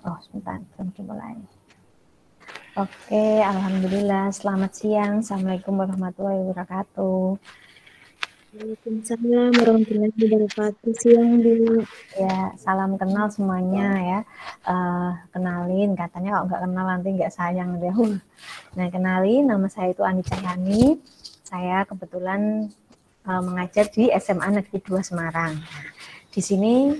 Oh, sebentar, belum dimulai. Oke, alhamdulillah. Selamat siang. Assalamualaikum warahmatullahi wabarakatuh. Waalaikumsalam warahmatullahi wabarakatuh. Siang, Bu. Ya, salam kenal semuanya ya. Kenalin, katanya kalau nggak kenal nanti nggak sayang deh. Nah, kenalin, nama saya itu Ani Cahyani. Saya kebetulan mengajar di SMA Negeri 2 Semarang. Nah, di sini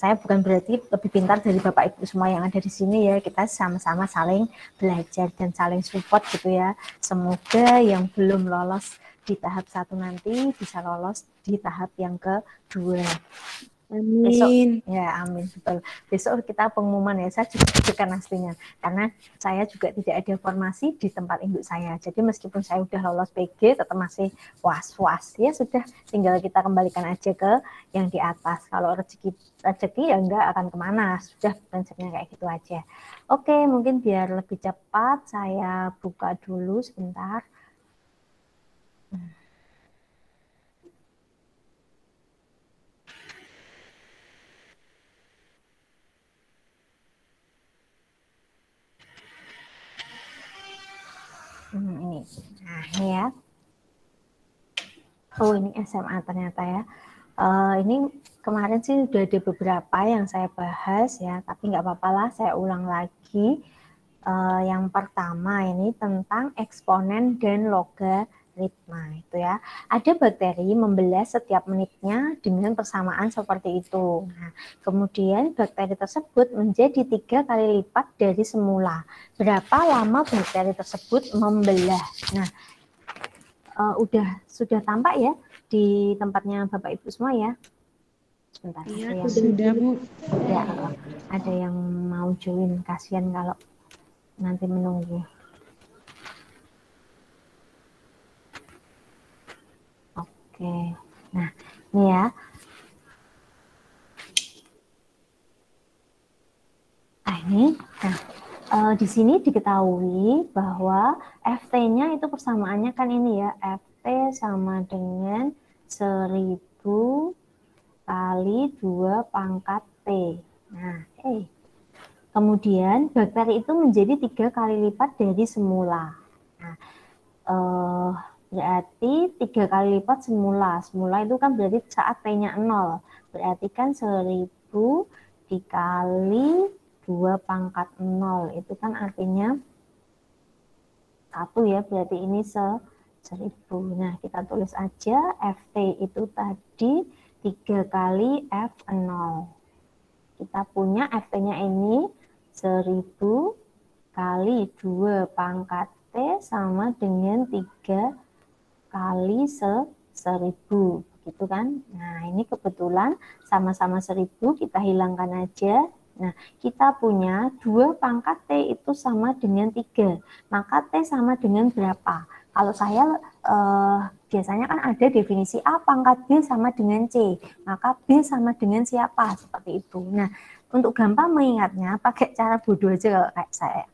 saya bukan berarti lebih pintar dari Bapak Ibu semua yang ada di sini ya. Kita sama-sama saling belajar dan saling support gitu ya. Semoga yang belum lolos di tahap 1 nanti bisa lolos di tahap yang kedua. Besok Amin. ya, amin, betul. Besok kita pengumuman ya, saya juga deg-degan aslinya karena saya juga tidak ada formasi di tempat induk saya, jadi meskipun saya udah lolos PG tetap masih was-was. Ya sudah, tinggal kita kembalikan aja ke yang di atas. Kalau rezeki ya enggak akan kemana, sudah prinsipnya kayak gitu aja. Oke, mungkin biar lebih cepat saya buka dulu sebentar. Ini, nah ini ya. Oh, ini SMA ternyata ya. Ini kemarin sih udah ada beberapa yang saya bahas ya, tapi nggak apa-apa lah, saya ulang lagi. Yang pertama ini tentang eksponen dan logaritma itu ya. Ada bakteri membelah setiap menitnya dengan persamaan seperti itu. Nah, kemudian bakteri tersebut menjadi 3 kali lipat dari semula. Berapa lama bakteri tersebut membelah? Nah, sudah tampak ya di tempatnya Bapak Ibu semua ya. Sebentar, Iya, ada yang sudah, Bu. ya, ada yang mau join, kasihan kalau nanti menunggu. Oke, nah ini ya. Di sini diketahui bahwa FT-nya itu persamaannya kan ini ya, FT sama dengan 1000 kali 2 pangkat T. Nah, kemudian bakteri itu menjadi 3 kali lipat dari semula. Nah, berarti 3 kali lipat semula. Semula itu kan berarti saat T-nya 0. Berarti kan 1000 dikali 2 pangkat 0. Itu kan artinya 1 ya, berarti ini 1000. Nah, kita tulis aja FT itu tadi 3 kali F0. Kita punya FT-nya ini 1000 kali 2 pangkat T sama dengan 3 kali 1000, gitu kan. Nah, ini kebetulan sama-sama 1000, kita hilangkan aja. Nah, kita punya 2 pangkat T itu sama dengan 3. Maka T sama dengan berapa? Kalau saya biasanya kan ada definisi A pangkat B sama dengan C. Maka B sama dengan siapa? Seperti itu. Nah, untuk gampang mengingatnya, pakai cara bodoh aja kalau kayak saya.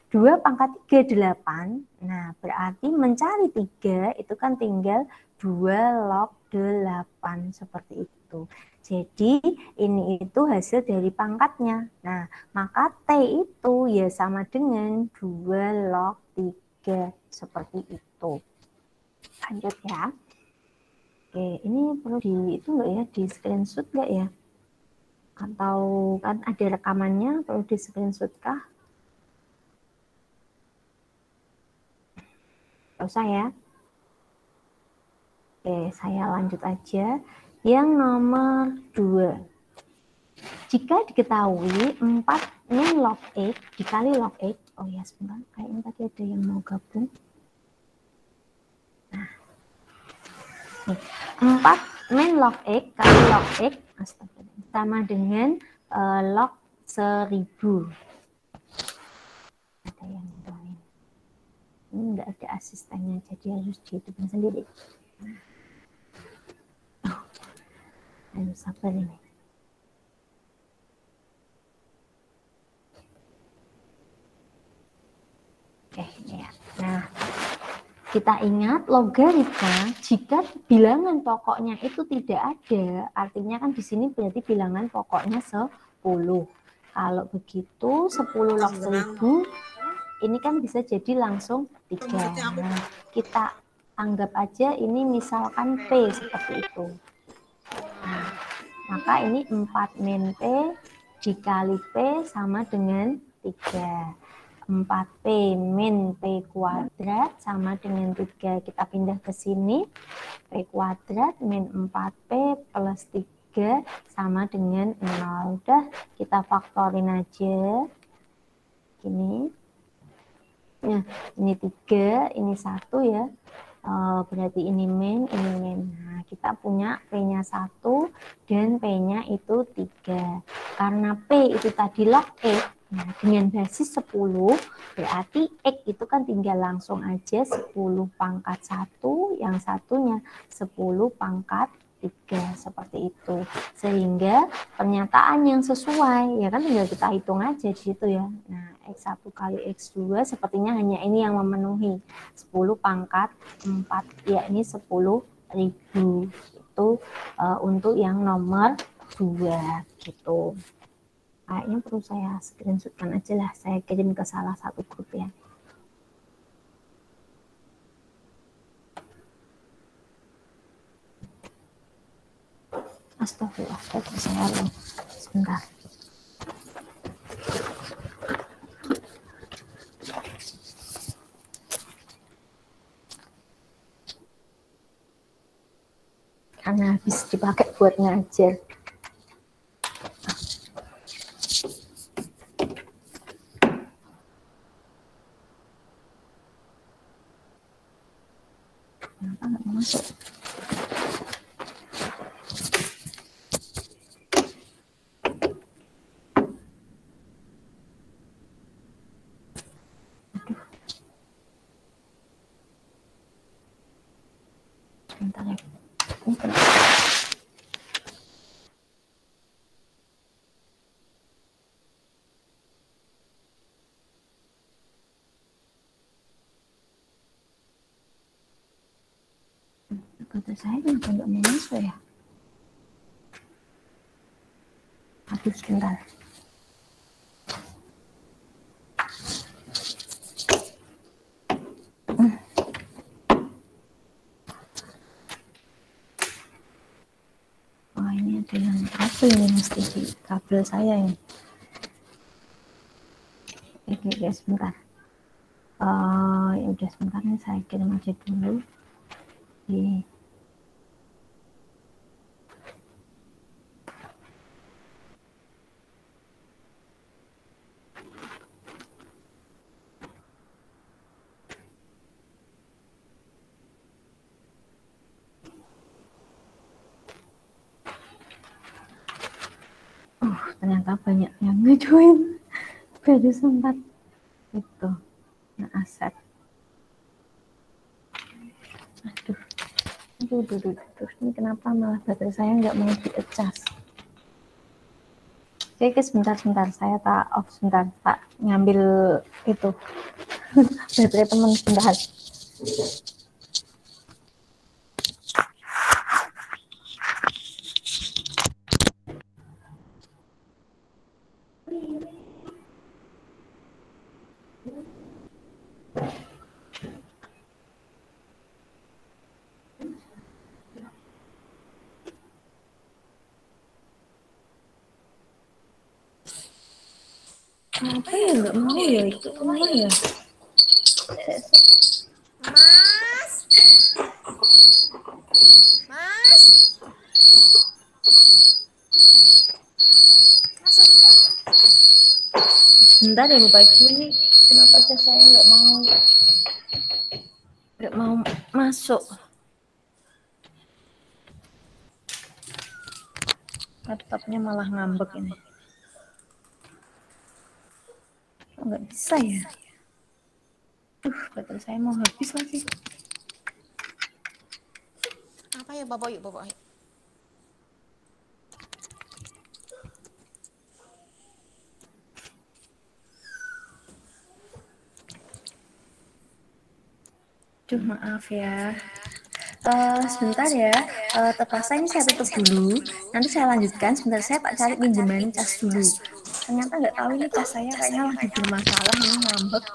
2 pangkat 3, 8. Nah, berarti mencari 3 itu kan tinggal 2 log 8 seperti itu. Jadi ini itu hasil dari pangkatnya. Nah, maka T itu ya sama dengan 2 log 3 seperti itu. Lanjut ya. Oke, ini perlu itu enggak ya, di screenshot enggak ya? Atau kan ada rekamannya, perlu di screenshot kah? Nggak usah ya. Oke, saya lanjut aja. Yang nomor 2. Jika diketahui 4 min log X dikali log X, oh ya sebentar, kayaknya tadi ada yang mau gabung. Nah, 4 min log X kali log X sama dengan log 1000. Ada yang doain. Ini enggak ada asistennya, jadi harus dihitungin sendiri. Ayo sabar ini. Ya. Nah, kita ingat logaritma jika bilangan pokoknya itu tidak ada, artinya kan di sini berarti bilangan pokoknya 10. Kalau begitu 10 log 1000 ini kan bisa jadi langsung 3. Nah, kita anggap aja ini misalkan P seperti itu. Nah, maka ini 4 min P dikali P sama dengan 3. 4P min P kuadrat sama dengan 3. Kita pindah ke sini. P kuadrat min 4P plus 3 sama dengan 0. Udah, kita faktorin aja. Gini. Nah, ini 3, ini 1 ya. Berarti ini min, ini min. Nah, kita punya P-nya 1 dan P-nya itu 3. Karena P itu tadi log X, nah, dengan basis 10, berarti X itu kan tinggal langsung aja 10 pangkat 1, yang satunya 10 pangkat 3, seperti itu. Sehingga pernyataan yang sesuai, ya kan tinggal kita hitung aja di situ ya. Nah, X1 kali X2 sepertinya hanya ini yang memenuhi 10 pangkat 4, yakni 10.000. Itu untuk yang nomor 2 gitu. Kayaknya perlu saya screenshotkan aja lah, saya kirim ke salah satu grup ya. Astagfirullah, saya loh. Sebentar. Karena habis dipakai buat ngajar. Kenapa nggak masuk? Sebentar ya. Ini kenapa? Kata saya kenapa nggak mau masuk ya? Aduh, sebentar. Oh, ini ada yang kabel nih, mesti di kabel saya ini. Oke, sebentar. Ya udah sebentar nih, saya kirim aja dulu. Ternyata banyak yang ngejoin, baru sempat itu nge-accept. Aduh, ini kenapa malah baterai saya nggak mau di-adjust. Oke, sebentar, saya tak off sebentar, tak ngambil itu baterai teman sebentar. Kenapa ya nggak mau ya itu kemana ya? Sebentar ya Bapak Ibu, ini kenapa cas saya nggak mau masuk. Laptopnya malah ngambek ini. Nggak bisa ya. Baterai saya mau habis lagi. Apa ya Bapak yuk Bapak? Maaf ya. Sebentar ya. Terpaksa ini saya tutup dulu. Nanti saya lanjutkan. Sebentar saya Pak cari pinjaman cas dulu. Ternyata nggak tahu ini cas saya kayaknya lagi bermasalah, ini ngambek.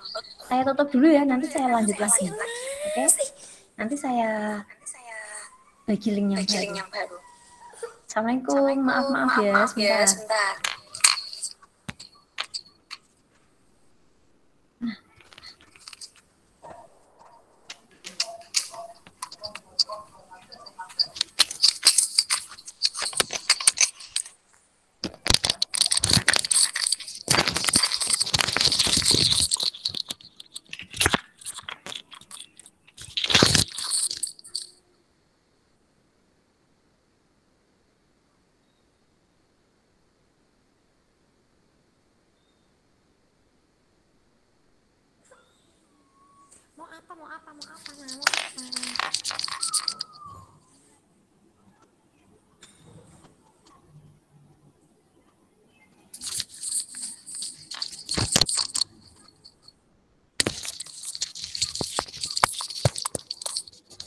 Saya tutup dulu ya, nanti saya lanjut lagi. Oke? Nanti saya bagi link yang baru. Assalamualaikum, maaf ya, sebentar. Mau apa, nah, mau apa?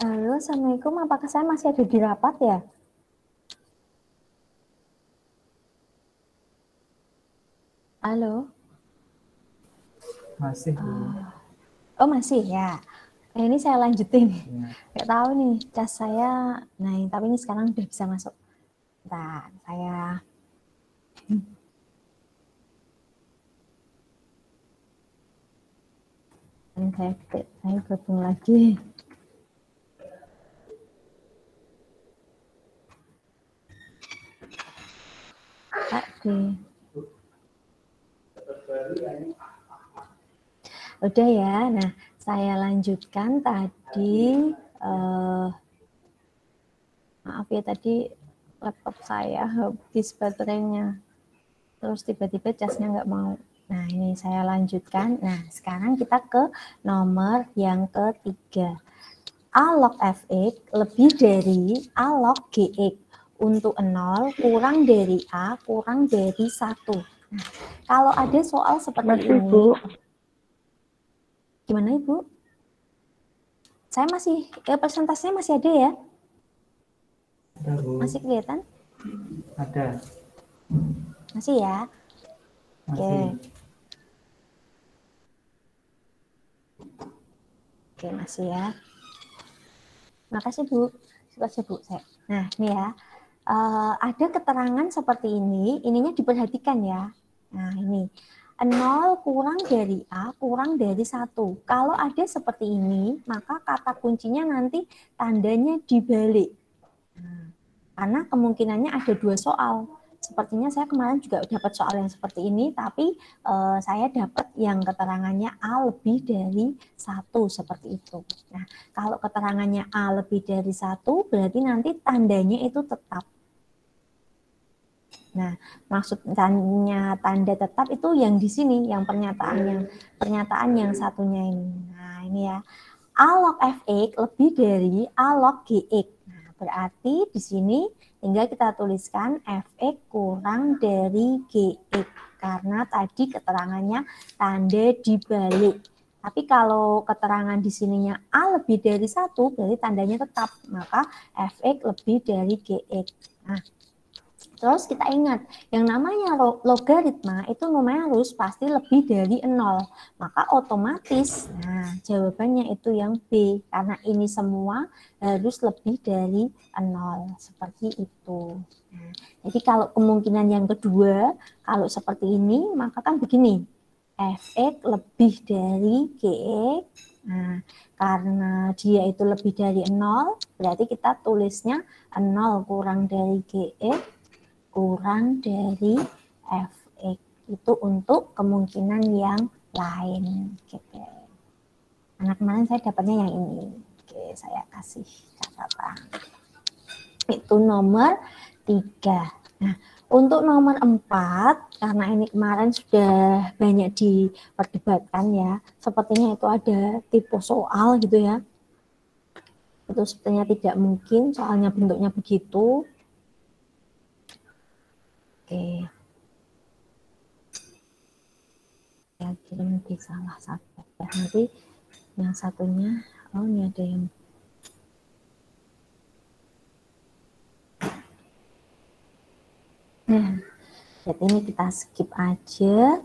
Halo, Assalamualaikum. Apakah saya masih ada di rapat ya? Halo? Masih. Oh, masih ya. Ini saya lanjutin. Ya. Nggak tahu nih, cas saya. Nah, tapi ini sekarang udah bisa masuk. Bentar, saya... Saya gabung lagi. Oke. Udah ya. Nah, saya lanjutkan tadi. Maaf ya, tadi laptop saya habis baterainya. Terus tiba-tiba casnya nggak mau. Nah, ini saya lanjutkan. Nah, sekarang kita ke nomor yang ketiga. A log Fx lebih dari A log Gx untuk 0 kurang dari A kurang dari 1. Nah, kalau ada soal seperti ini. Bu. Gimana Ibu? Saya masih, persentasenya masih ada ya? Ada, Bu. Masih kelihatan? Ada. Masih ya? Oke. Oke, masih ya. Makasih Bu. Makasih Bu. Nah, ini ya. Ada keterangan seperti ini. Ininya diperhatikan ya. Nah, ini. 0 kurang dari A kurang dari 1. Kalau ada seperti ini, maka kata kuncinya nanti tandanya dibalik. Nah, karena kemungkinannya ada 2 soal. Sepertinya saya kemarin juga dapat soal yang seperti ini, tapi saya dapat yang keterangannya A lebih dari 1 seperti itu. Nah, kalau keterangannya A lebih dari 1, berarti nanti tandanya itu tetap. Nah, maksudnya tanda tetap itu yang di sini, yang pernyataan yang satunya ini. Nah, ini ya. A log Fx lebih dari A log Gx. Nah, berarti di sini tinggal kita tuliskan Fx kurang dari Gx. Karena tadi keterangannya tanda dibalik. Tapi kalau keterangan di sininya A lebih dari 1, berarti tandanya tetap. Maka Fx lebih dari Gx. Nah, terus kita ingat, yang namanya logaritma itu numerus pasti lebih dari 0. Maka otomatis, nah jawabannya itu yang B. Karena ini semua harus lebih dari 0. Seperti itu. Nah, jadi kalau kemungkinan yang kedua, kalau seperti ini, maka kan begini. Fx lebih dari Gx. Nah, karena dia itu lebih dari 0, berarti kita tulisnya 0 kurang dari Gx kurang dari Fx. Itu untuk kemungkinan yang lain. Gitu. Karena kemarin saya dapatnya yang ini. Oke, saya kasih catatan. Itu nomor 3. Nah, untuk nomor 4, karena ini kemarin sudah banyak diperdebatkan ya, sepertinya itu ada tipe soal gitu ya. Itu sepertinya tidak mungkin, soalnya bentuknya begitu. Oke. Ya, kirim di salah satu. Nanti yang satunya, oh ini ada yang nah, Jadi ini kita skip aja.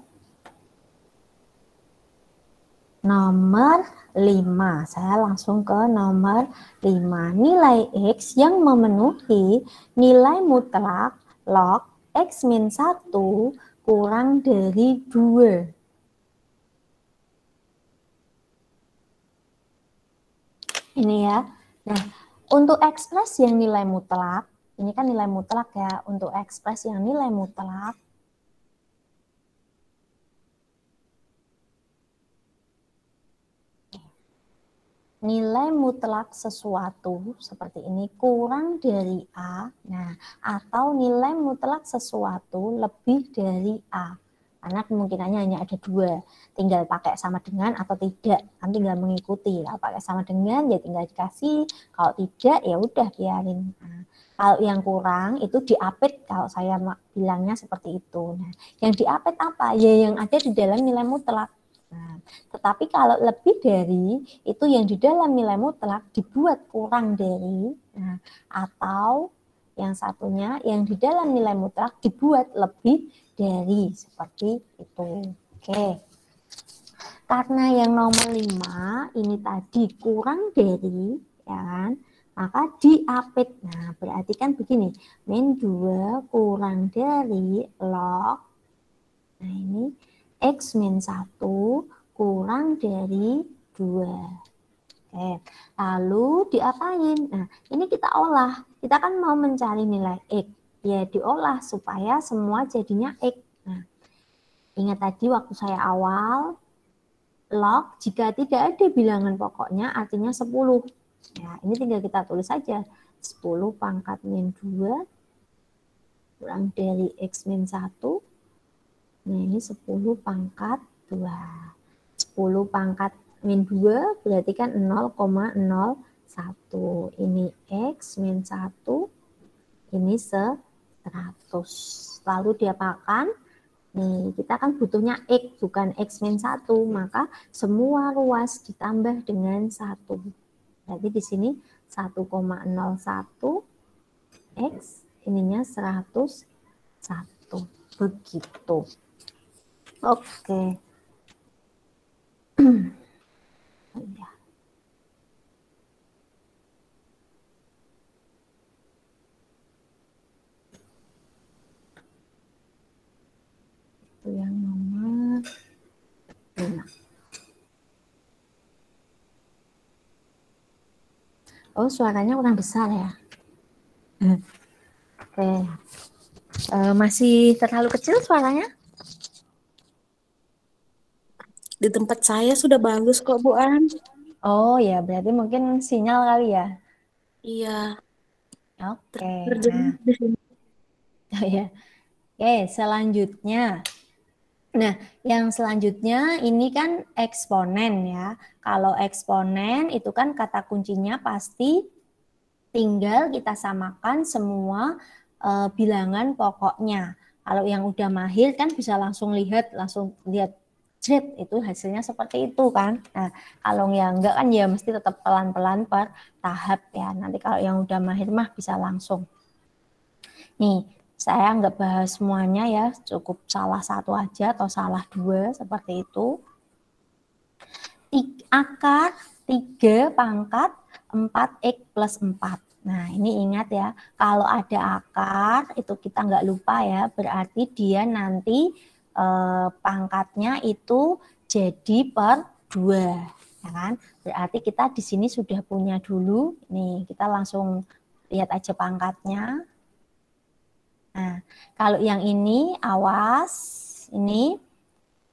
Nomor 5. Saya langsung ke nomor 5. Nilai X yang memenuhi nilai mutlak log X min 1 kurang dari 2. Ini ya. Nah, untuk ekspres yang nilai mutlak, ini kan nilai mutlak ya. Untuk ekspres yang nilai mutlak, nilai mutlak sesuatu seperti ini kurang dari A, nah, atau nilai mutlak sesuatu lebih dari A. Karena kemungkinannya hanya ada 2, tinggal pakai sama dengan atau tidak, kan tinggal mengikuti. Kalau pakai sama dengan ya tinggal dikasih, kalau tidak ya udah biarin. Nah, kalau yang kurang itu diapit, kalau saya bilangnya seperti itu. Nah, yang diapit apa? Ya yang ada di dalam nilai mutlak. Nah, tetapi kalau lebih dari itu yang di dalam nilai mutlak dibuat kurang dari, nah, atau yang satunya yang di dalam nilai mutlak dibuat lebih dari, seperti itu. Oke. Karena yang nomor 5 ini tadi kurang dari, ya kan? Maka diapit. Nah, berarti kan begini, min 2 kurang dari log, nah ini X min 1 kurang dari 2. Oke, lalu diapain? Nah, ini kita olah. Kita kan mau mencari nilai X. Ya, diolah supaya semua jadinya X. Nah, ingat tadi waktu saya awal, log jika tidak ada bilangan pokoknya artinya 10. Ya, ini tinggal kita tulis saja. 10 pangkat min 2 kurang dari X min 1. Nah, ini 10 pangkat 2. 10 pangkat min 2 berarti kan 0,01. Ini X min 1, ini 100. Lalu diapakan? Nih, kita kan butuhnya X, bukan X min 1. Maka semua ruas ditambah dengan 1. Berarti di sini 1,01 X, ininya 101. Begitu. Oke. Ya. Itu yang nomor 5. Oh, suaranya kurang besar ya. Oke. Masih terlalu kecil suaranya? Di tempat saya sudah bagus kok, Bu An. Oh ya, berarti mungkin sinyal kali ya. Iya. Oke. Terjemaah di sini. Nah, ya. Oke, selanjutnya. Nah, yang selanjutnya ini kan eksponen ya. Kalau eksponen itu kan kata kuncinya pasti tinggal kita samakan semua bilangan pokoknya. Kalau yang udah mahir kan bisa langsung lihat itu hasilnya seperti itu kan. Nah, kalau yang enggak kan ya mesti tetap pelan-pelan per tahap ya. Nanti kalau yang udah mahir mah bisa langsung. Nih, saya nggak bahas semuanya ya, cukup salah satu aja atau salah 2 seperti itu. Akar 3 pangkat 4x plus 4. Nah, ini ingat ya, kalau ada akar itu kita nggak lupa ya, berarti dia nanti pangkatnya itu jadi per 2. Ya kan? Berarti kita di sini sudah punya dulu. Nih, kita langsung lihat aja pangkatnya. Nah, kalau yang ini, awas, ini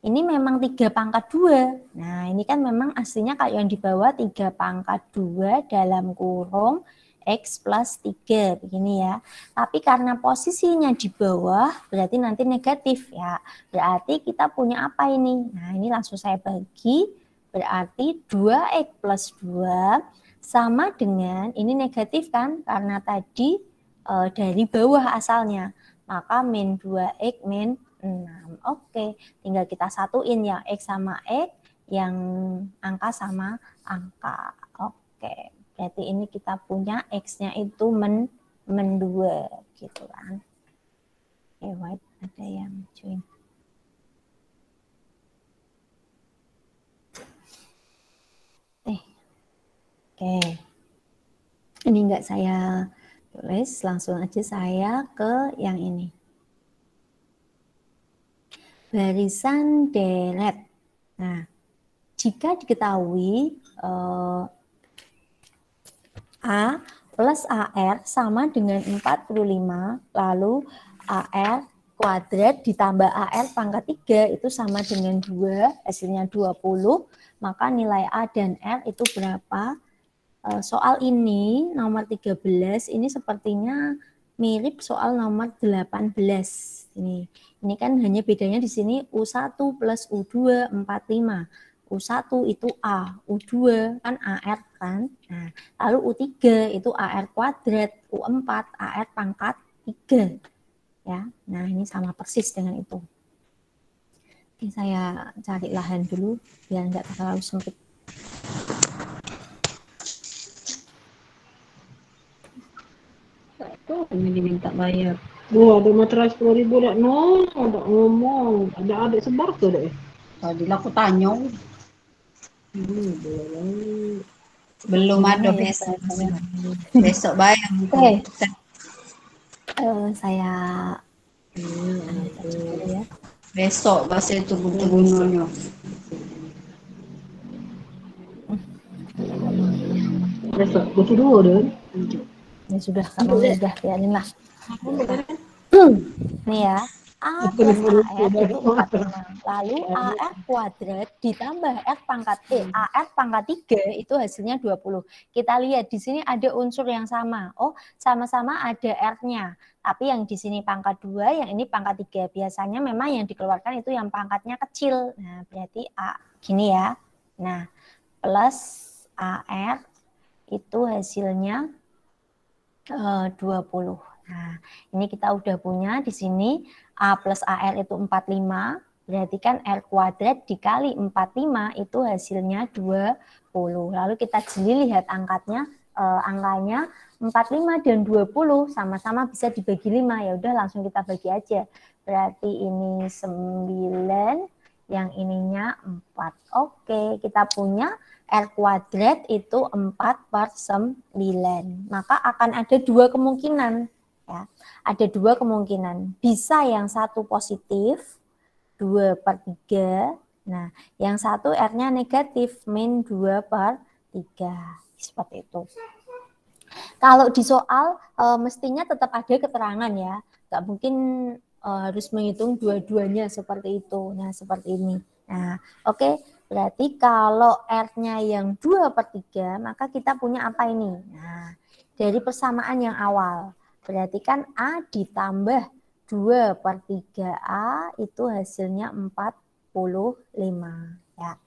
memang 3 pangkat 2. Nah, ini kan memang aslinya kalau yang di bawah 3 pangkat 2 dalam kurung X plus 3, begini ya. Tapi karena posisinya di bawah, berarti nanti negatif ya. Berarti kita punya apa ini? Nah, ini langsung saya bagi, berarti 2X plus 2 sama dengan, ini negatif kan, karena tadi dari bawah asalnya. Maka min 2X min 6. Oke, tinggal kita satuin yang X sama X, yang angka sama angka. Oke, berarti ini kita punya X-nya itu men 2 gitu kan. Oke, ada yang join. Oke. Ini enggak saya tulis, langsung aja saya ke yang ini. Barisan deret. Nah, jika diketahui A plus AR sama dengan 45, lalu AR kuadrat ditambah AR pangkat 3 itu sama dengan 2, hasilnya 20, maka nilai A dan R itu berapa? Soal ini nomor 13 ini sepertinya mirip soal nomor 18 ini kan hanya bedanya di sini U1 plus U2 45. U1 itu A, U2 kan AR kan. Nah, lalu U3 itu AR kuadrat, U4 AR pangkat 3. Ya. Nah, ini sama persis dengan itu. Oke, saya cari lahan dulu biar enggak terlalu sempit. Ini minta bayar. Oh, ada materai 10.000 dah. No, ada ngomong. Ada adik sebar tuh deh. Tadi aku tanya. Belum ada besok. Besok bayar. Oke. Saya dulu ya. Besok bahasa itu bunuh-bunuhnya. Besok, betul dulu deh. Ya sudah, kalau sudah biarin lah. Nih ya, A plus AR itu 45. Lalu AR kuadrat ditambah R pangkat AR pangkat 3 itu hasilnya 20. Kita lihat di sini ada unsur yang sama. Oh, sama-sama ada R-nya. Tapi yang di sini pangkat 2, yang ini pangkat 3. Biasanya memang yang dikeluarkan itu yang pangkatnya kecil. Nah, berarti A gini ya. Nah, plus AR itu hasilnya 20. Nah, ini kita udah punya di sini A plus AR itu 45, berarti kan R kuadrat dikali 45 itu hasilnya 20. Lalu kita jeli lihat angkanya 45 dan 20 sama-sama bisa dibagi 5. Ya udah langsung kita bagi aja. Berarti ini 9, yang ininya 4. Oke, kita punya R kuadrat itu 4/9. Maka akan ada 2 kemungkinan. Ya. Ada 2 kemungkinan. Bisa yang satu positif, 2/3. Nah, yang satu R-nya negatif, min 2/3. Seperti itu. Kalau di soal, mestinya tetap ada keterangan ya. Nggak mungkin harus menghitung dua-duanya seperti itu. Nah, seperti ini. Nah, oke. Berarti kalau R-nya yang 2/3, maka kita punya apa ini? Nah, dari persamaan yang awal. Berarti kan A ditambah 2/3A itu hasilnya 45. Ya.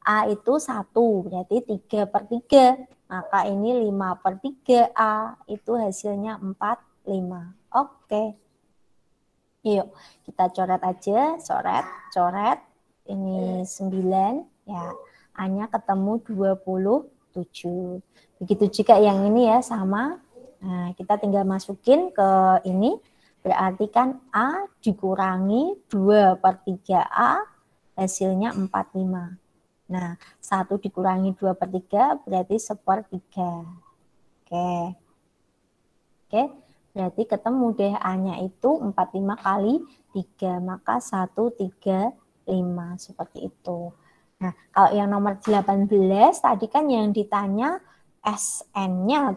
A itu 1, berarti 3/3. Maka ini 5/3A itu hasilnya 45. Oke. Yuk, kita coret aja. Coret. Ini 9, ya. A-nya ketemu 27. Begitu juga yang ini ya, sama. Nah, kita tinggal masukin ke ini. Berarti kan A dikurangi 2/3A, hasilnya 45. Nah, 1 dikurangi 2/3 berarti 1/3. Oke, berarti ketemu deh A-nya itu 45 kali 3, maka 135. Seperti itu. Nah, kalau yang nomor 18 tadi kan yang ditanya SN-nya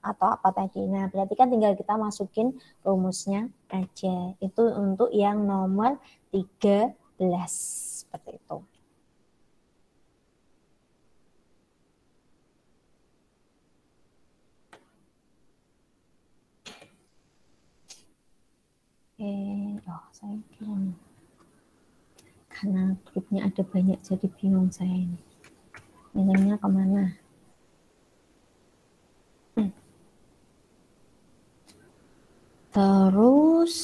atau apa tadi. Nah, berarti kan tinggal kita masukin rumusnya aja. Itu untuk yang nomor 13. Seperti itu. Saya kirim. Karena grupnya ada banyak jadi bingung saya ini. Nilainya kemana? Terus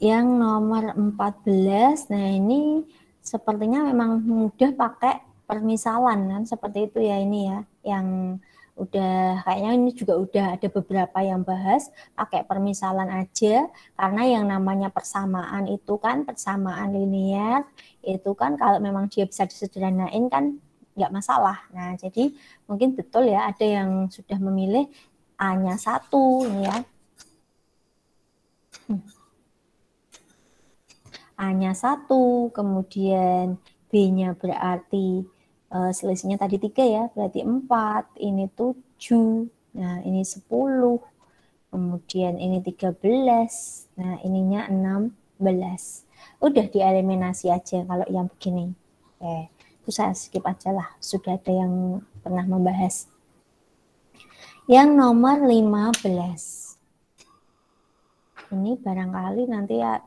yang nomor 14, nah ini sepertinya memang mudah pakai permisalan kan, seperti itu ya ini ya. Yang udah kayaknya ini juga udah ada beberapa yang bahas pakai permisalan aja, karena yang namanya persamaan itu kan persamaan linear itu kan kalau memang dia bisa disederhanain kan nggak masalah. Nah, jadi mungkin betul ya ada yang sudah memilih A-nya 1 ini ya. A-nya 1, kemudian B-nya berarti selisihnya tadi 3 ya, berarti 4, ini 7, nah ini 10, kemudian ini 13, nah ininya 16. Udah dieliminasi aja kalau yang begini. Oke, itu saya skip aja lah, sudah ada yang pernah membahas. Yang nomor 15. Ini barangkali nanti ya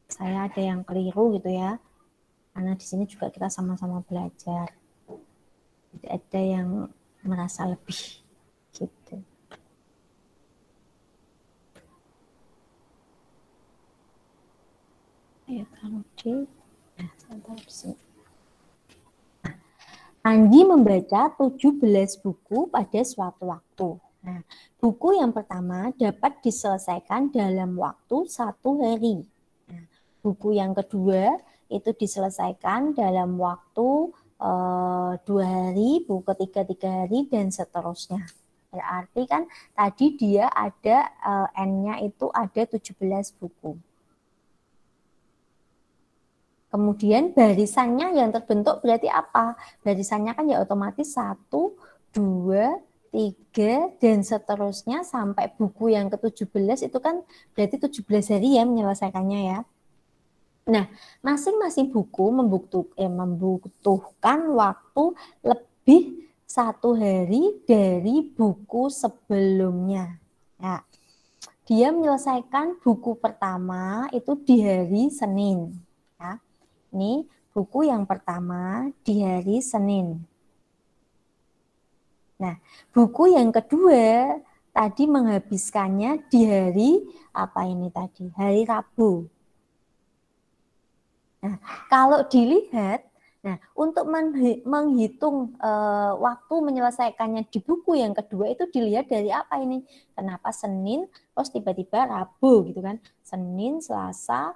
saya ada yang keliru gitu ya, karena di sini juga kita sama-sama belajar. Jadi ada yang merasa lebih gitu. Ya kalau saya taruh di sini. Andi membaca 17 buku pada suatu waktu. Nah, buku yang pertama dapat diselesaikan dalam waktu 1 hari. Nah, buku yang kedua itu diselesaikan dalam waktu 2 hari, buku ketiga 3 hari, dan seterusnya. Berarti kan tadi dia ada N-nya itu ada 17 buku. Kemudian barisannya yang terbentuk berarti apa? Barisannya kan ya otomatis 1, 2, 3, dan seterusnya sampai buku yang ke-17 itu kan berarti 17 hari ya menyelesaikannya ya. Nah, masing-masing buku membutuhkan waktu lebih 1 hari dari buku sebelumnya. Nah, dia menyelesaikan buku pertama itu di hari Senin. Ya. Ini buku yang pertama di hari Senin. Nah, buku yang kedua tadi menghabiskannya di hari apa ini tadi? Hari Rabu. Nah, kalau dilihat, nah untuk menghitung waktu menyelesaikannya di buku yang kedua itu dilihat dari apa ini? Kenapa Senin, terus tiba-tiba Rabu gitu kan? Senin, Selasa,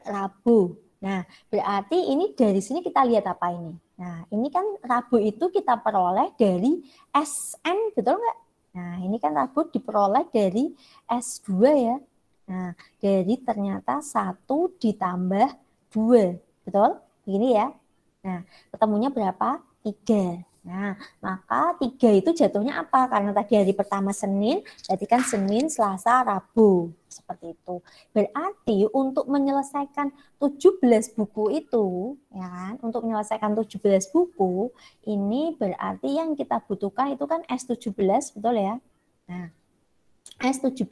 Rabu. Nah, berarti ini dari sini kita lihat apa ini? Nah, ini kan Rabu itu kita peroleh dari SN, betul nggak? Nah, ini kan Rabu diperoleh dari S2 ya. Nah, dari ternyata 1 ditambah 2, betul? Begini ya. Nah, ketemunya berapa? 3. Nah, maka 3 itu jatuhnya apa? Karena tadi hari pertama Senin, berarti kan Senin, Selasa, Rabu. Seperti itu. Berarti untuk menyelesaikan 17 buku itu, ya kan? Untuk menyelesaikan 17 buku, ini berarti yang kita butuhkan itu kan S17, betul ya? Nah, S17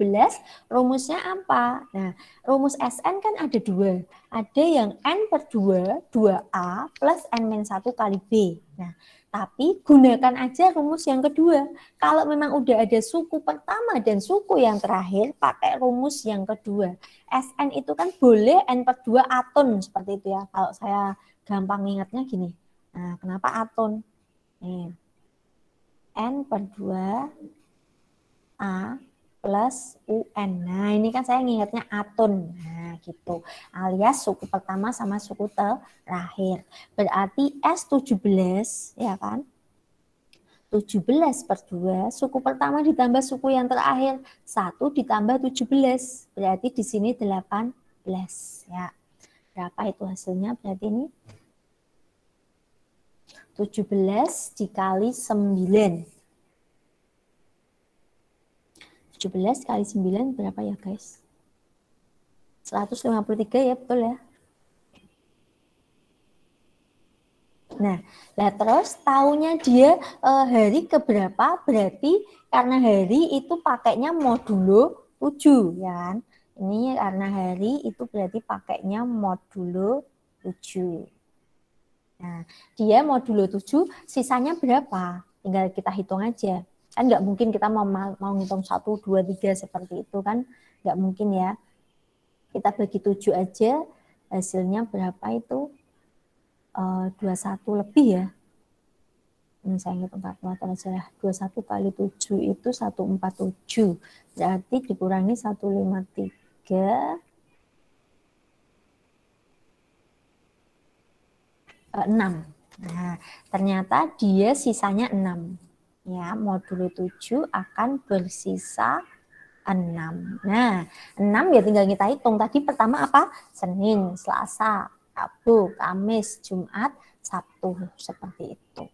rumusnya apa? Nah, rumus SN kan ada 2. Ada yang N per 2, 2A plus N-1 kali B. Nah, tapi gunakan aja rumus yang kedua. Kalau memang udah ada suku pertama dan suku yang terakhir, pakai rumus yang kedua. SN itu kan boleh N per 2 aton, seperti itu ya. Kalau saya gampang ingatnya gini. Nah, kenapa aton? Nih. N per 2 A plus UN. Nah, ini kan saya ngingetnya aton. Nah, gitu. Alias suku pertama sama suku terakhir. Berarti S17, ya kan? 17 per 2, suku pertama ditambah suku yang terakhir. 1 ditambah 17. Berarti di sini 18. Ya. Berapa itu hasilnya? Berarti ini 17 dikali 9. 17 kali 9 berapa ya guys? 153 ya, betul ya? Nah, terus tahunnya dia hari keberapa? Berarti karena hari itu pakainya modulo 7 ya kan? Ini karena hari itu berarti pakainya modulo 7. Nah, dia modulo 7, sisanya berapa? Tinggal kita hitung aja. Kan nggak mungkin kita mau ngitung 1, 2, 3 seperti itu kan, nggak mungkin ya. Kita bagi 7 aja, hasilnya berapa itu? 21 lebih ya. Ini saya hitung kalkulator aja. 21 kali 7 itu 147. Berarti dikurangi 153. 6. Nah, ternyata dia sisanya 6. Ya, modulo 7 akan bersisa 6. Nah, 6 ya tinggal kita hitung. Tadi pertama apa? Senin, Selasa, Rabu, Kamis, Jumat, Sabtu. Seperti itu.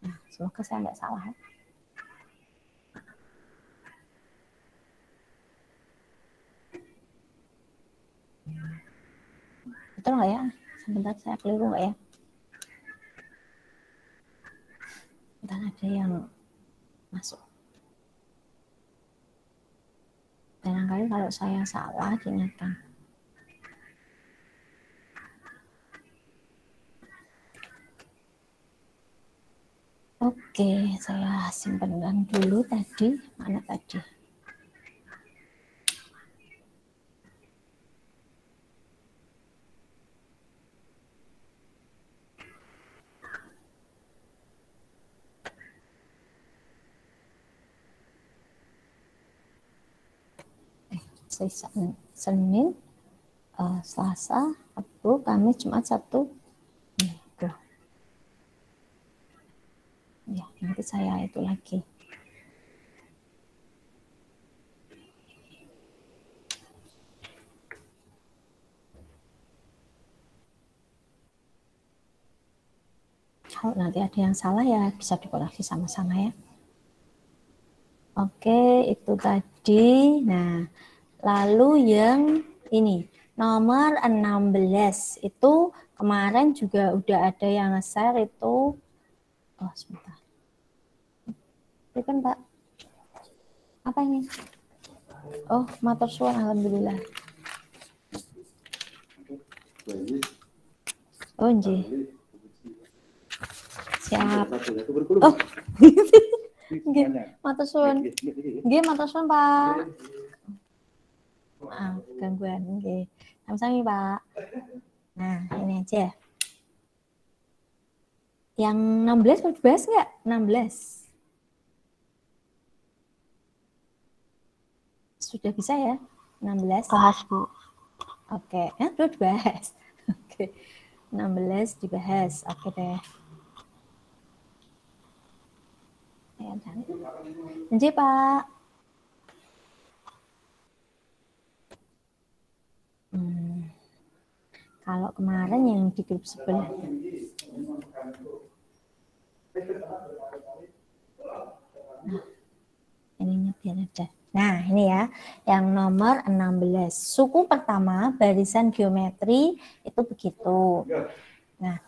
Nah, semoga saya nggak salah. Betul nggak ya? Sebentar, saya keliru nggak ya? Bentar, ada yang masuk. Barangkali kalau saya salah, diingatkan. Oke, saya simpan dulu tadi. Mana tadi? Senin, Selasa, Rabu, Kamis, Jumat, Sabtu. Ya, nanti saya itu lagi. Kalau nanti ada yang salah ya bisa dikoreksi sama-sama ya. Oke, itu tadi. Nah, lalu yang ini nomor 16 itu kemarin juga udah ada yang nge-share itu. Oh, sebentar. Itu kan Pak. Apa ini? Oh, matur suwun, alhamdulillah. Oh, nggih. Siap. Oh. Nggih, matur suwun. Nggih, matur suwun, Pak. Maaf, gangguan. Nggih. Sami-sami, Pak. Nah, ini aja. Yang 16 mau dibahas nggak? 16. Sudah bisa ya? 16. Bahas, Bu. Oke, ya, udah dibahas. Oke. 16 dibahas. Oke deh. Jadi Pak. Kalau kemarin yang di grup sebelah. Nah, ininya biar ada. Nah, ini ya, yang nomor 16. Suku pertama, barisan geometri, itu begitu. Nah,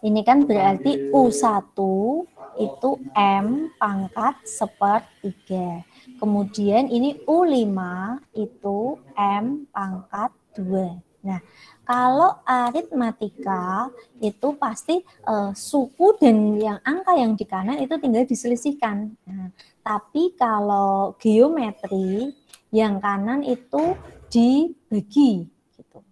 ini kan berarti U1 itu M pangkat 1/3. Kemudian ini U5 itu M pangkat 2. Nah, kalau aritmatika itu pasti suku dan yang angka yang di kanan itu tinggal diselisihkan. Nah, tapi kalau geometri yang kanan itu dibagi gitu.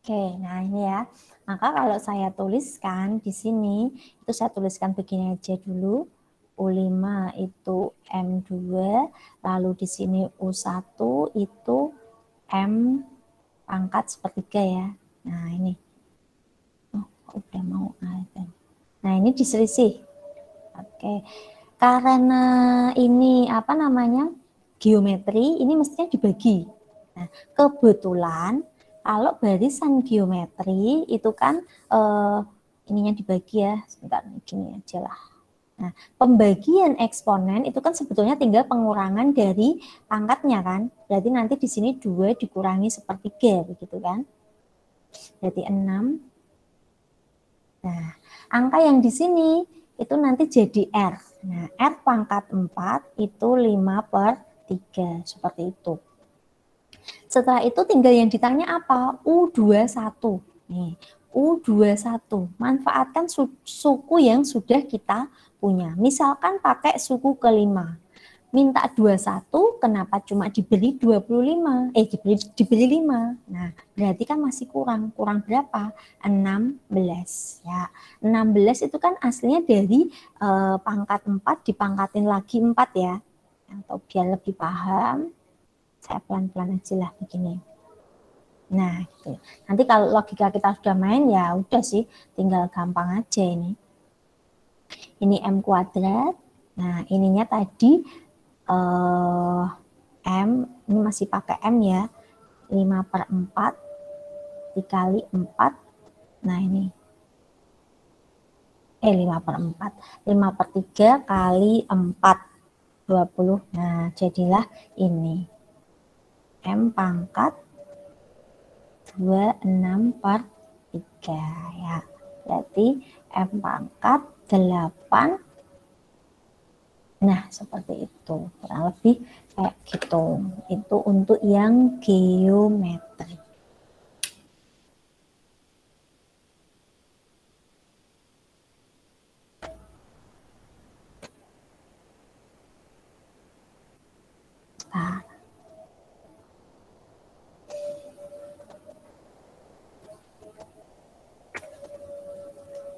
Oke, nah ini ya. Maka kalau saya tuliskan di sini itu saya tuliskan begini aja dulu. U5 itu M2, lalu di sini U1 itu M pangkat 1/3 ya. Nah, ini. Oh, udah mau ada. Nah, ini diselisih. Oke. Karena ini apa namanya? Geometri, ini mestinya dibagi. Nah, kebetulan kalau barisan geometri itu kan ininya dibagi ya. Sebentar, gini aja lah. Nah, pembagian eksponen itu kan sebetulnya tinggal pengurangan dari pangkatnya kan. Berarti nanti di sini 2 dikurangi 1/3 begitu kan. Berarti 6. Nah, angka yang di sini itu nanti jadi R. Nah, R pangkat 4 itu 5/3 seperti itu. Setelah itu tinggal yang ditanya apa? U21. Nih, U21. Manfaatkan suku yang sudah kita punya. Misalkan pakai suku ke-5. minta 21, kenapa cuma diberi 25? Diberi 5. Nah, berarti kan masih kurang. Kurang berapa? 16 ya. 16 itu kan aslinya dari pangkat 4 dipangkatin lagi 4 ya. Atau biar lebih paham, saya pelan-pelan aja lah begini. Nah, gitu. Nanti kalau logika kita sudah main ya udah sih, tinggal gampang aja ini. Ini M kuadrat. Nah, ininya tadi M, ini masih pakai M ya. 5/4 dikali 4. Nah, ini 5/4. 5/3 kali 4. 20. Nah, jadilah ini. M pangkat 26/3 ya. Berarti M pangkat 8. Nah, seperti itu. Kurang lebih kayak gitu. Itu untuk yang geometri. Nah,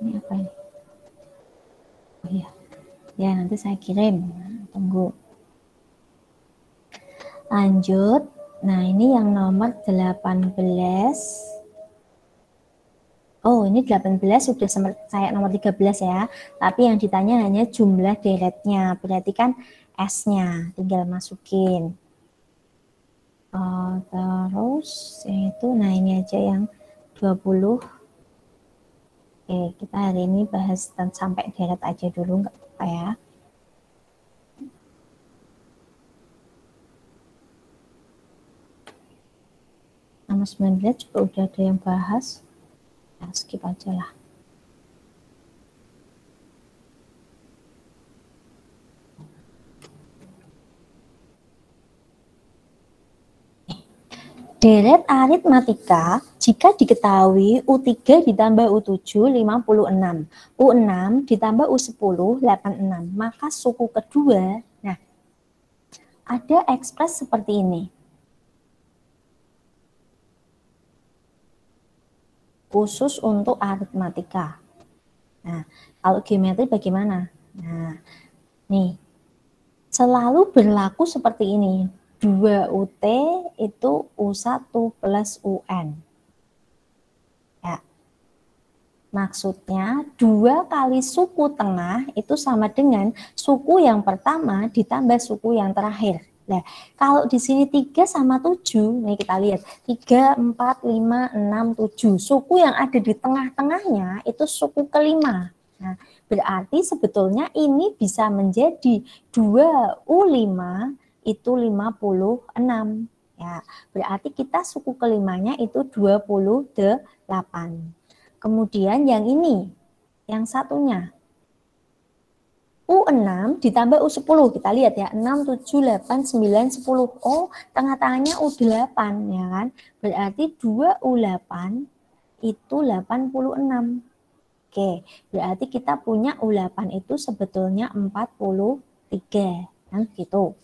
ini apa ini? Oh iya. Ya, nanti saya kirim. Tunggu. Lanjut. Nah, ini yang nomor 18. Oh, ini 18 sudah saya nomor 13 ya. Tapi yang ditanya hanya jumlah deretnya. Berarti kan S-nya tinggal masukin. Terus itu, nah ini aja yang 20. Oke, kita hari ini bahas sampai deret aja dulu, nggak apa-apa ya. Nomor 19 juga udah ada yang bahas. Nah, skip aja lah. Deret aritmatika jika diketahui U3 ditambah U7 56, U6 ditambah U10 86, maka suku kedua, nah ada ekspres seperti ini. Khusus untuk aritmatika. Nah, kalau geometri bagaimana? Nah, nih, selalu berlaku seperti ini. 2 UT itu U1 plus UN. Ya. Maksudnya 2 kali suku tengah itu sama dengan suku yang pertama ditambah suku yang terakhir. Nah, kalau di sini 3 sama 7, nih kita lihat 3, 4, 5, 6, 7. Suku yang ada di tengah-tengahnya itu suku kelima. Nah, berarti sebetulnya ini bisa menjadi 2U5 itu 56. Ya, berarti kita suku kelimanya itu 28. Kemudian yang ini, yang satunya U6 ditambah U10, kita lihat ya, 6, 7, 8, 9, 10. Oh, tengah-tengahnya U8 ya kan. Berarti 2U8 itu 86. Oke, berarti kita punya U8 itu sebetulnya 43. Kan gitu.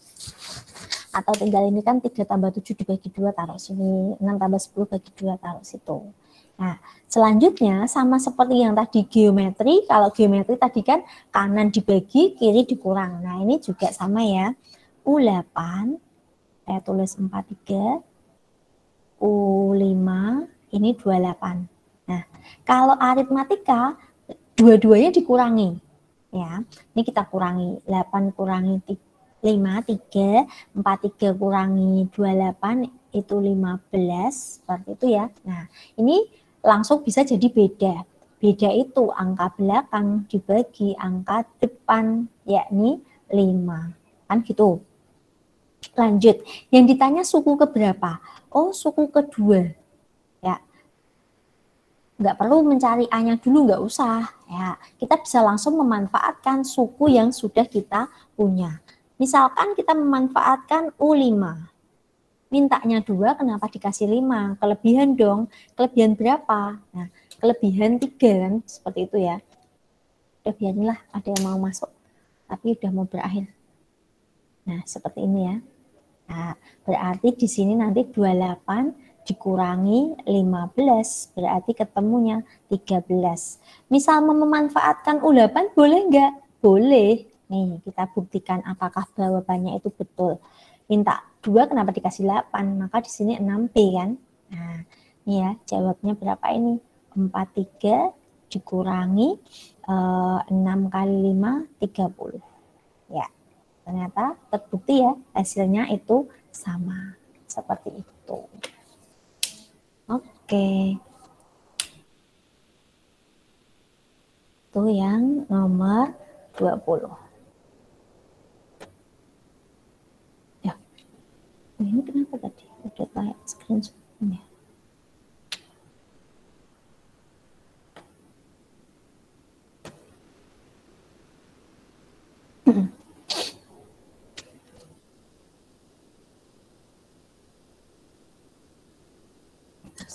Atau tinggal ini kan 3 tambah 7 dibagi 2 taruh sini, 6 tambah 10 bagi 2 taruh situ. Nah, selanjutnya sama seperti yang tadi geometri, kalau geometri tadi kan kanan dibagi, kiri dikurang. Nah, ini juga sama ya. U8, saya tulis 43, U5, ini 28. Nah, kalau aritmatika, dua-duanya dikurangi. Ya, ini kita kurangi, 8 kurangi 5, 3, 43 kurangi 28, itu 15, seperti itu ya. Nah, ini langsung bisa jadi beda. Beda itu angka belakang dibagi angka depan, yakni 5. Kan gitu. Lanjut, yang ditanya suku keberapa? Oh, suku kedua. Ya, nggak perlu mencari A-nya dulu, nggak usah. Ya, kita bisa langsung memanfaatkan suku yang sudah kita punya. Misalkan kita memanfaatkan U5. Mintanya 2, kenapa dikasih 5? Kelebihan dong. Kelebihan berapa? Nah, kelebihan 3 kan, seperti itu ya. Udah biarinlah, ada yang mau masuk. Tapi udah mau berakhir. Nah, seperti ini ya. Nah, berarti di sini nanti 28 dikurangi 15, berarti ketemunya 13. Misal memanfaatkan U8 boleh nggak? Boleh. Nih, kita buktikan apakah jawabannya itu betul. Minta 2, kenapa dikasih 8? Maka di sini 6P kan? Nah, ini ya, jawabnya berapa ini? 43 dikurangi 6 kali 5, 30. Ya, ternyata terbukti ya, hasilnya itu sama. Seperti itu. Oke. Itu yang nomor 20. Ya. Ini kenapa tadi? Udah kayak screenshot ya.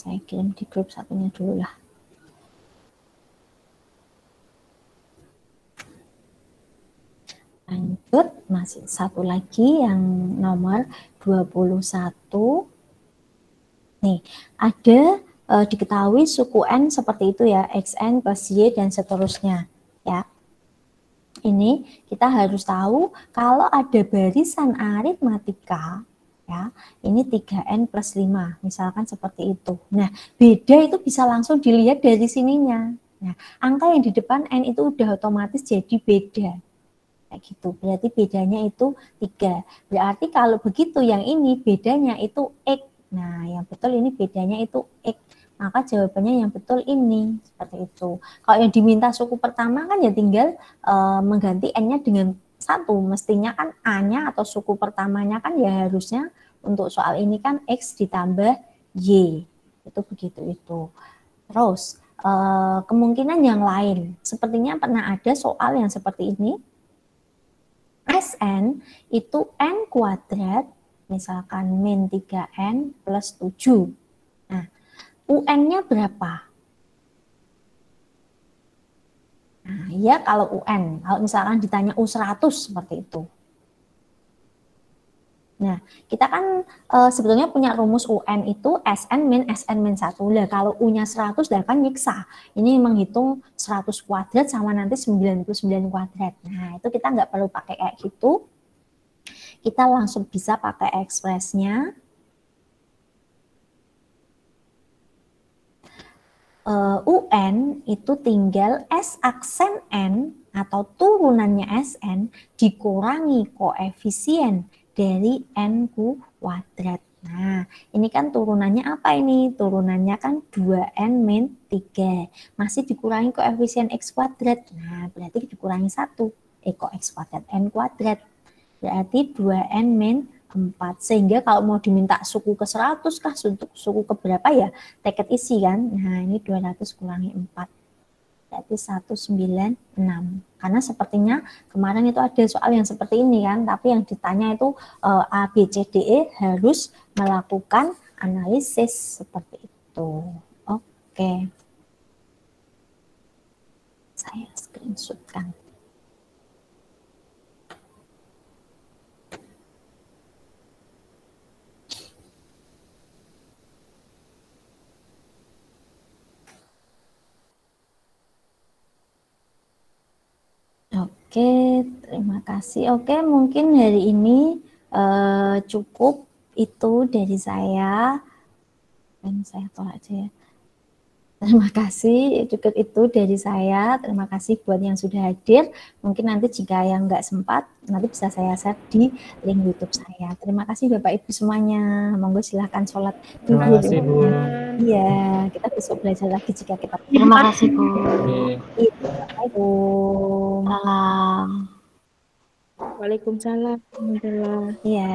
Saya kirim di grup satunya dulu lah. Lanjut, masih satu lagi yang nomor 21. Nih, ada diketahui suku N seperti itu ya, XN plus Y dan seterusnya. Ya. Ini kita harus tahu kalau ada barisan aritmatika, ya, ini 3N plus 5, misalkan seperti itu. Nah, beda itu bisa langsung dilihat dari sininya. Nah, angka yang di depan N itu udah otomatis jadi beda. Kayak gitu, berarti bedanya itu 3. Berarti kalau begitu yang ini bedanya itu X. Nah, yang betul ini bedanya itu X. Maka jawabannya yang betul ini, seperti itu. Kalau yang diminta suku pertama kan ya tinggal mengganti N-nya dengan 1. Mestinya kan A-nya atau suku pertamanya kan ya harusnya untuk soal ini kan X ditambah Y. Itu begitu itu. Terus kemungkinan yang lain, sepertinya pernah ada soal yang seperti ini. Sn itu N kuadrat, misalkan min 3N plus 7. Nah, UN-nya berapa? Nah, ya kalau UN, kalau misalkan ditanya U100 seperti itu. Nah, kita kan sebetulnya punya rumus UN itu SN min 1. Lah, kalau U-nya 100, lah kan nyiksa. Ini menghitung 100 kuadrat sama nanti 99 kuadrat. Nah, itu kita nggak perlu pakai kayak gitu. Kita langsung bisa pakai ekspresnya. UN itu tinggal S aksen N atau turunannya SN dikurangi koefisien dari N kuadrat. Nah, ini kan turunannya apa ini? Turunannya kan 2N min 3. Masih dikurangi koefisien X kuadrat. Nah, berarti dikurangi 1. Kok X kuadrat? N kuadrat. Berarti 2N min 4. Sehingga kalau mau diminta suku ke 100 kah, untuk suku ke berapa ya? Take it easy kan? Nah, ini 200 kurangi 4. Berarti 196. Karena sepertinya kemarin itu ada soal yang seperti ini kan, tapi yang ditanya itu A, B, C, D, E harus melakukan analisis seperti itu. Oke. Saya screenshotkan. Oke, terima kasih. Oke, mungkin hari ini cukup itu dari saya. Dan saya tolak aja ya. Terima kasih, cukup itu dari saya. Terima kasih buat yang sudah hadir. Mungkin nanti jika yang nggak sempat, nanti bisa saya share di link YouTube saya. Terima kasih Bapak Ibu semuanya. Monggo silahkan sholat dulu. Terima kasih, Bu. Iya, kita besok belajar lagi jika kita. Terima kasih, Bu. Assalamualaikum. Salam. Waalaikumsalam. Alhamdulillah. Iya.